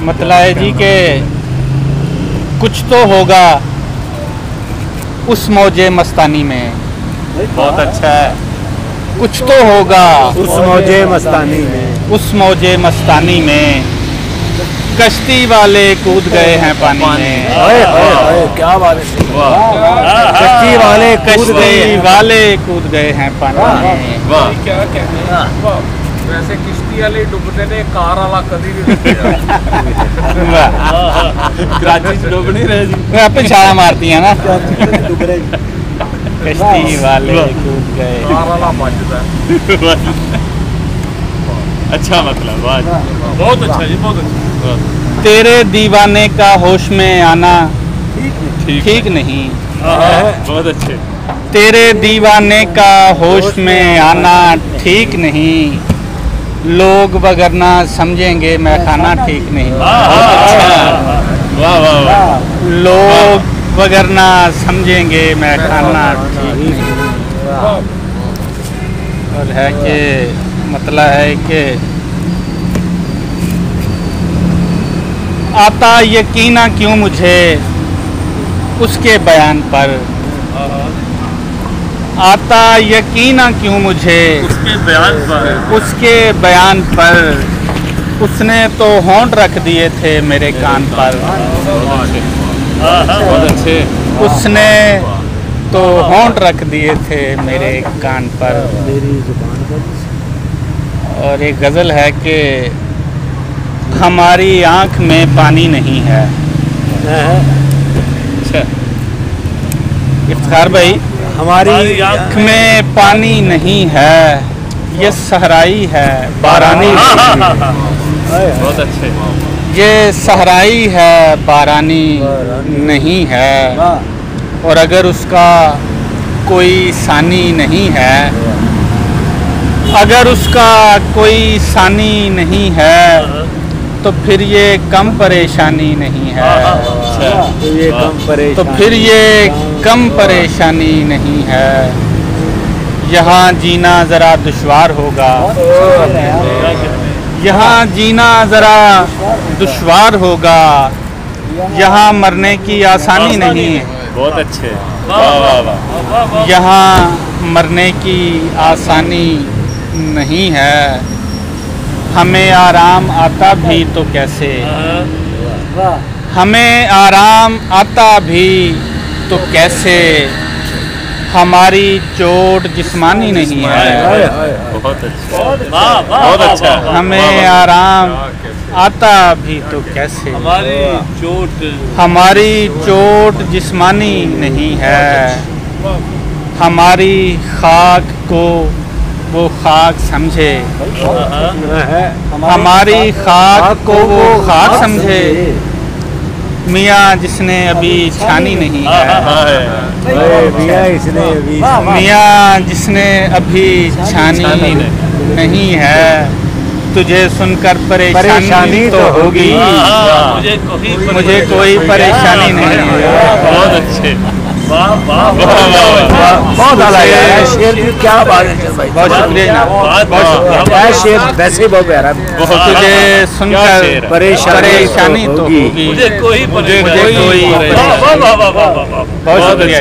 मतलब है जी के कुछ तो होगा उस मौजे मस्तानी में। बहुत अच्छा है। कुछ तो होगा उस मौजे मस्तानी में, उस मौजे मस्तानी में, कश्ती वाले कूद गए हैं पानी में। क्या बात है, कश्ती वाले कश्ती वाले कूद गए हैं पानी में। वाह, क्या कहते हैं, वैसे किश्ती वाले डुबने ने कार वाला कभी नहीं डुबया। कराची से डूब नहीं रहे जी। आप पे छाला मारती है ना। कश्ती वाले कूद गए। कार वाला बचता है। अच्छा मतलब वाह, बहुत अच्छा जी, बहुत अच्छा। तेरे दीवाने का होश में आना ठीक नहीं। बहुत अच्छे। तेरे दीवाने का होश में आना ठीक नहीं, लोग वगरना समझेंगे मैं खाना ठीक नहीं। वाह वाह वाह, लोग वगरना समझेंगे मैं खाना ठीक नहीं। और है कि मतलब है कि आता यकीना क्यों मुझे उसके बयान पर, आता यकीना क्यों मुझे उसके बयान पर, उसके बयान पर, उसने तो होंठ रख दिए थे मेरे कान पर। बहुत अच्छे। उसने तो होंठ रख दिए थे मेरे कान पर। मेरी जुबान पर। और एक गज़ल है कि हमारी आँख में पानी नहीं है। अच्छा, इफ्तिखार भाई, हमारी आँख में पानी नहीं है, ये सहराई है बारानी। बहुत अच्छे। ये सहराई है बारानी नहीं है। और अगर उसका कोई सानी नहीं है, अगर उसका कोई सानी नहीं है, तो फिर ये कम परेशानी नहीं है। तो ये कम परेशान, तो फिर ये कम परेशानी नहीं है। यहाँ जीना ज़रा दुश्वार होगा, यहाँ जीना ज़रा दुश्वार होगा, यहाँ मरने की आसानी नहीं है। बहुत अच्छे। वाह वाह वाह, यहाँ मरने की आसानी नहीं है। हमें आराम आता भी तो कैसे, हमें आराम आता भी तो कैसे, हमारी चोट जिस्मानी नहीं है। बहुत अच्छा, बहुत अच्छा। हमें आराम आता भी तो कैसे, हमारी चोट, हमारी चोट जिस्मानी नहीं है। हमारी खाक को वो खाक समझे, हमारी खाक को वो खाक समझे, मियाँ जिसने अभी छानी नहीं है। मियाँ इसने अभी, मियाँ जिसने अभी छानी नहीं है, तुझे सुनकर परेशानी तो होगी, मुझे कोई परेशानी नहीं है। बहुत अच्छे। बहुत आला है शेर की, क्या बात है भाई, बहुत शुक्रिया जनाब, बहुत शुक्रिया। यह शेर वैसे ही बहुत प्यारा है। तुझे सुनकर परेशानी तो होगी, मुझे कोई बहुत शुक्रिया, बड़ी मोहब्बत, बहुत शुक्रिया।